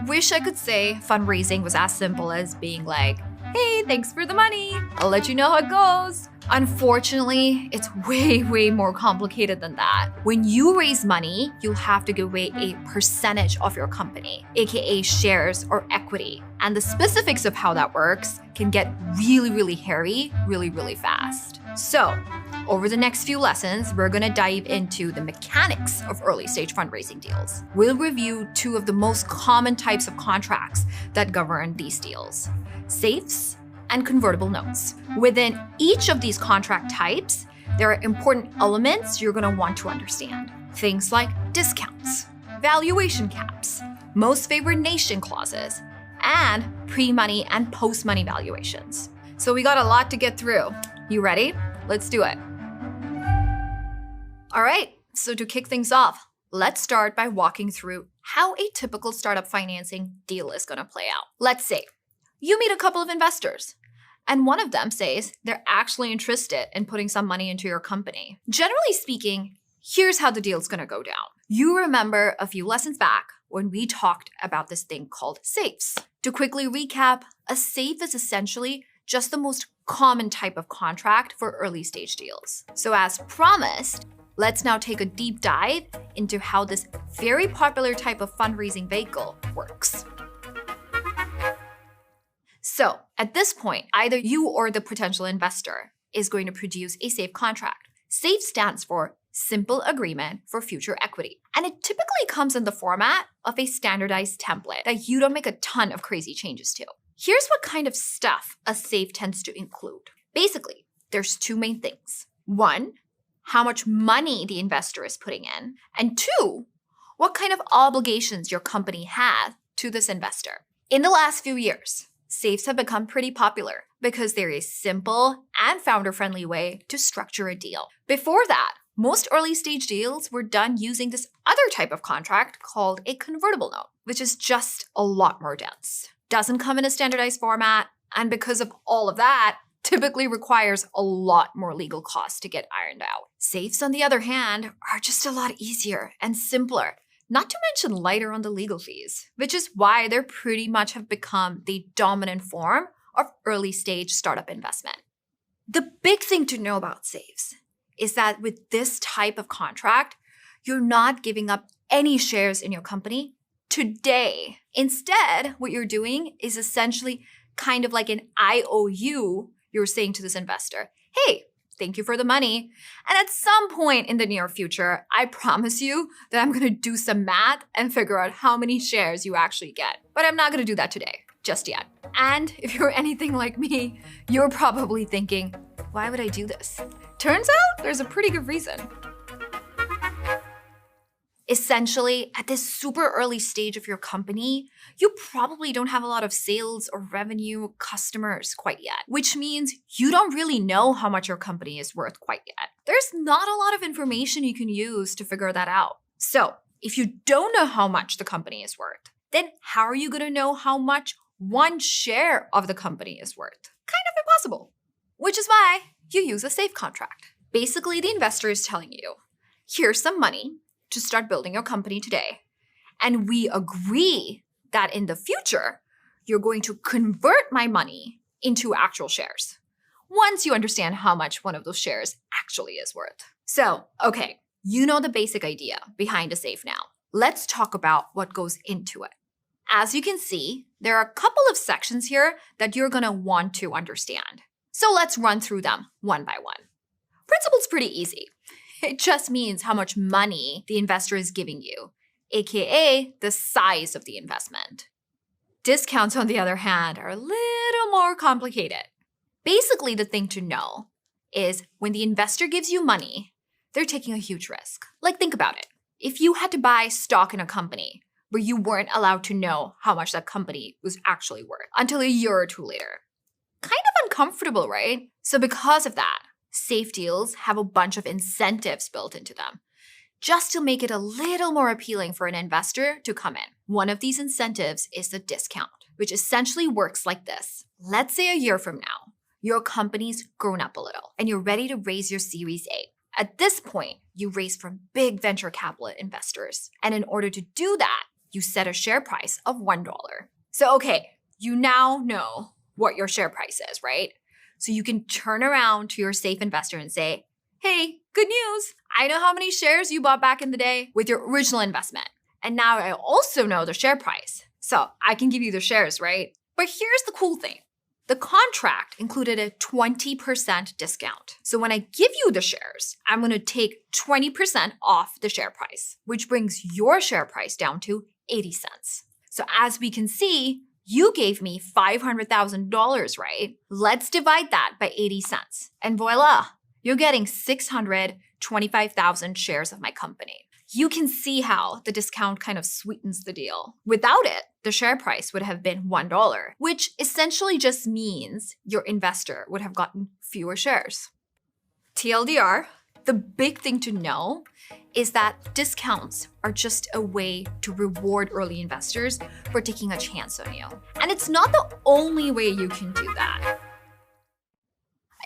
wish I could say fundraising was as simple as being like, hey, thanks for the money. I'll let you know how it goes. Unfortunately, it's way more complicated than that. When you raise money, you'll have to give away a percentage of your company, aka shares or equity. And the specifics of how that works can get really hairy really fast. So, over the next few lessons, we're gonna dive into the mechanics of early stage fundraising deals. We'll review two of the most common types of contracts that govern these deals: safes and convertible notes. Within each of these contract types, there are important elements you're gonna want to understand. Things like discounts, valuation caps, most favored nation clauses, and pre-money and post-money valuations. So we got a lot to get through. You ready? Let's do it. All right, so to kick things off, let's start by walking through how a typical startup financing deal is gonna play out. Let's say you meet a couple of investors, and one of them says they're actually interested in putting some money into your company. Generally speaking, here's how the deal's gonna go down. You remember a few lessons back when we talked about this thing called safes. To quickly recap, a safe is essentially just the most common type of contract for early stage deals. So as promised, let's now take a deep dive into how this very popular type of fundraising vehicle works. So at this point, either you or the potential investor is going to produce a SAFE contract. SAFE stands for Simple Agreement for Future Equity. And it typically comes in the format of a standardized template that you don't make a ton of crazy changes to. Here's what kind of stuff a SAFE tends to include. Basically, there's two main things. One, how much money the investor is putting in. And two, what kind of obligations your company has to this investor. In the last few years, SAFEs have become pretty popular because they're a simple and founder-friendly way to structure a deal. Before that, most early stage deals were done using this other type of contract called a convertible note, which is just a lot more dense. Doesn't come in a standardized format, and because of all of that, typically requires a lot more legal costs to get ironed out. Safes, on the other hand, are just a lot easier and simpler, not to mention lighter on the legal fees, which is why they pretty much have become the dominant form of early stage startup investment. The big thing to know about safes is that with this type of contract, you're not giving up any shares in your company today. Instead, what you're doing is essentially kind of like an IOU. You're saying to this investor, hey, thank you for the money. And at some point in the near future, I promise you that I'm gonna do some math and figure out how many shares you actually get. But I'm not gonna do that today, just yet. And if you're anything like me, you're probably thinking, why would I do this? Turns out there's a pretty good reason. Essentially, at this super early stage of your company, you probably don't have a lot of sales or revenue customers quite yet, which means you don't really know how much your company is worth quite yet. There's not a lot of information you can use to figure that out. So if you don't know how much the company is worth, then how are you gonna know how much one share of the company is worth? Kind of impossible. Which is why you use a SAFE contract. Basically, the investor is telling you, here's some money to start building your company today. And we agree that in the future, you're going to convert my money into actual shares once you understand how much one of those shares actually is worth. So, okay, you know the basic idea behind a SAFE now. Let's talk about what goes into it. As you can see, there are a couple of sections here that you're gonna want to understand. So let's run through them one by one. Principle's pretty easy. It just means how much money the investor is giving you, aka the size of the investment. Discounts, on the other hand, are a little more complicated. Basically, the thing to know is when the investor gives you money, they're taking a huge risk. Like, think about it. If you had to buy stock in a company, but you weren't allowed to know how much that company was actually worth until a year or two later. Kind of uncomfortable, right? So because of that, SAFE deals have a bunch of incentives built into them, just to make it a little more appealing for an investor to come in. One of these incentives is the discount, which essentially works like this. Let's say a year from now, your company's grown up a little and you're ready to raise your Series A. At this point, you raise from big venture capital investors. And in order to do that, you set a share price of $1. So, okay, you now know what your share price is, right? So you can turn around to your safe investor and say, hey, good news. I know how many shares you bought back in the day with your original investment. And now I also know the share price. So I can give you the shares, right? But here's the cool thing. The contract included a 20% discount. So when I give you the shares, I'm going to take 20% off the share price, which brings your share price down to 80 cents. So as we can see, you gave me $500,000, right? Let's divide that by 80 cents. And voila, you're getting 625,000 shares of my company. You can see how the discount kind of sweetens the deal. Without it, the share price would have been $1, which essentially just means your investor would have gotten fewer shares. TLDR, the big thing to know is that discounts are just a way to reward early investors for taking a chance on you. And it's not the only way you can do that.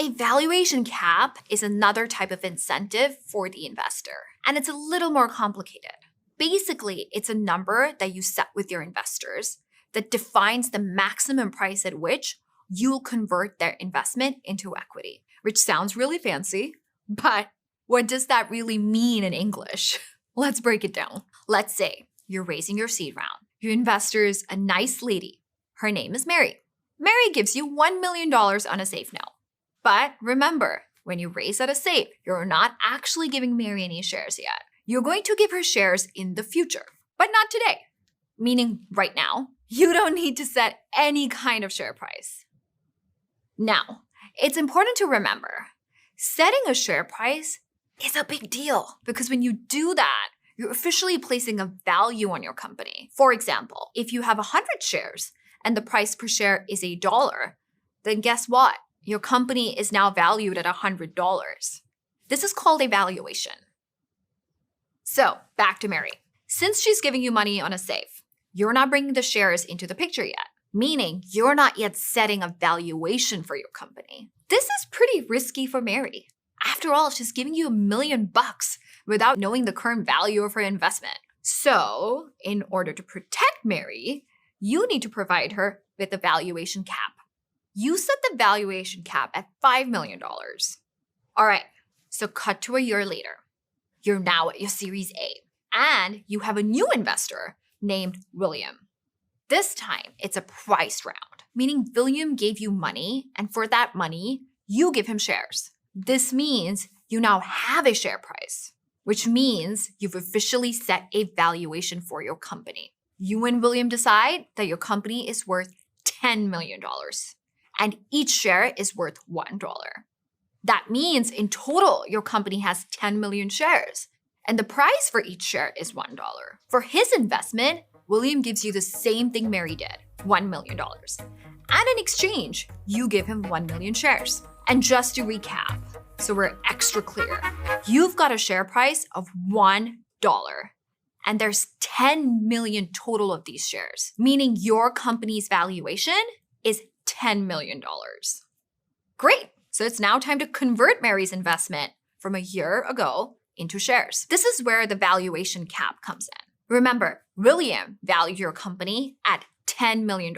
A valuation cap is another type of incentive for the investor, and it's a little more complicated. Basically, it's a number that you set with your investors that defines the maximum price at which you'll convert their investment into equity, which sounds really fancy, but what does that really mean in English? Let's break it down. Let's say you're raising your seed round. Your investor's a nice lady. Her name is Mary. Mary gives you $1 million on a safe note. But remember, when you raise at a safe, you're not actually giving Mary any shares yet. You're going to give her shares in the future, but not today. Meaning right now, you don't need to set any kind of share price. Now, it's important to remember, setting a share price is a big deal because when you do that, you're officially placing a value on your company. For example, if you have 100 shares and the price per share is $1, then guess what? Your company is now valued at $100. This is called a valuation. So back to Mary. Since she's giving you money on a safe, you're not bringing the shares into the picture yet, meaning you're not yet setting a valuation for your company. This is pretty risky for Mary. After all, she's giving you $1 million without knowing the current value of her investment. So in order to protect Mary, you need to provide her with a valuation cap. You set the valuation cap at $5 million. All right, so cut to a year later. You're now at your Series A, and you have a new investor named William. This time, it's a price round, meaning William gave you money, and for that money, you give him shares. This means you now have a share price, which means you've officially set a valuation for your company. You and William decide that your company is worth $10 million. And each share is worth $1. That means in total, your company has 10 million shares, and the price for each share is $1. For his investment, William gives you the same thing Mary did, $1 million. And in exchange, you give him 1 million shares. And just to recap, so we're extra clear, you've got a share price of $1, and there's 10 million total of these shares, meaning your company's valuation is $10 million. Great. So it's now time to convert Mary's investment from a year ago into shares. This is where the valuation cap comes in. Remember, William valued your company at $10 million.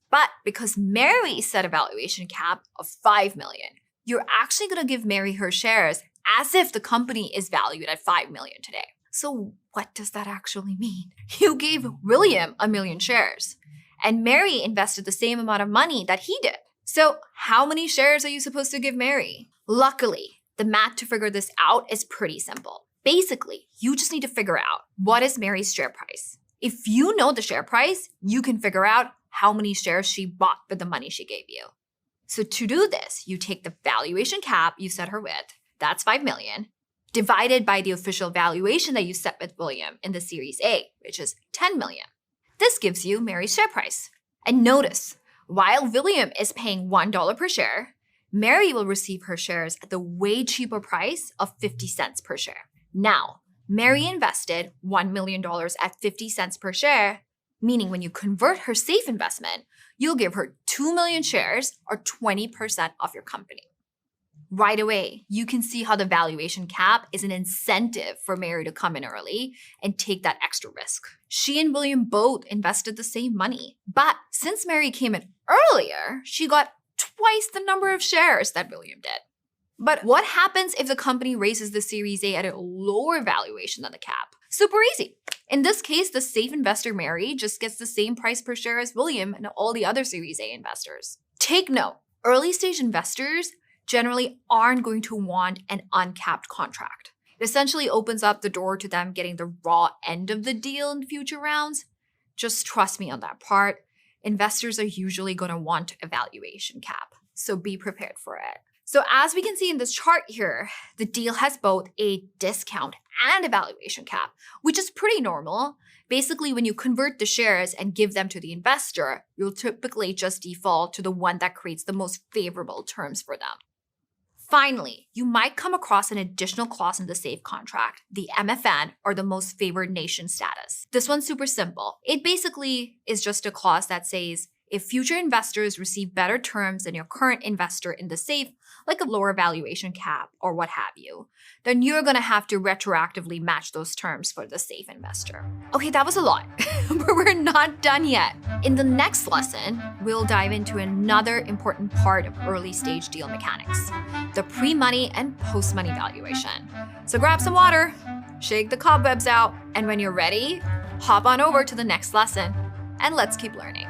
But because Mary set a valuation cap of $5 million, you're actually going to give Mary her shares as if the company is valued at $5 million today. So what does that actually mean? You gave William 1 million shares, and Mary invested the same amount of money that he did. So how many shares are you supposed to give Mary? Luckily, the math to figure this out is pretty simple. Basically, you just need to figure out what is Mary's share price. If you know the share price, you can figure out how many shares she bought with the money she gave you. So to do this, you take the valuation cap you set her with, that's 5 million, divided by the official valuation that you set with William in the Series A, which is 10 million. This gives you Mary's share price. And notice, while William is paying $1 per share, Mary will receive her shares at the way cheaper price of 50 cents per share. Now, Mary invested $1 million at 50 cents per share, meaning when you convert her safe investment, you'll give her 2 million shares or 20% of your company. Right away, you can see how the valuation cap is an incentive for Mary to come in early and take that extra risk. She and William both invested the same money. But since Mary came in earlier, she got twice the number of shares that William did. But what happens if the company raises the Series A at a lower valuation than the cap? Super easy. In this case, the safe investor Mary just gets the same price per share as William and all the other Series A investors. Take note, early stage investors generally aren't going to want an uncapped contract. It essentially opens up the door to them getting the raw end of the deal in future rounds. Just trust me on that part. Investors are usually going to want a valuation cap, so be prepared for it. So as we can see in this chart here, the deal has both a discount and a valuation cap, which is pretty normal. Basically, when you convert the shares and give them to the investor, you'll typically just default to the one that creates the most favorable terms for them. Finally, you might come across an additional clause in the SAFE contract, the MFN, or the most favored nation status. This one's super simple. It basically is just a clause that says, if future investors receive better terms than your current investor in the SAFE, like a lower valuation cap or what have you, then you're going to have to retroactively match those terms for the SAFE investor. Okay, that was a lot, but we're not done yet. In the next lesson, we'll dive into another important part of early stage deal mechanics, the pre-money and post-money valuation. So grab some water, shake the cobwebs out, and when you're ready, hop on over to the next lesson, and let's keep learning.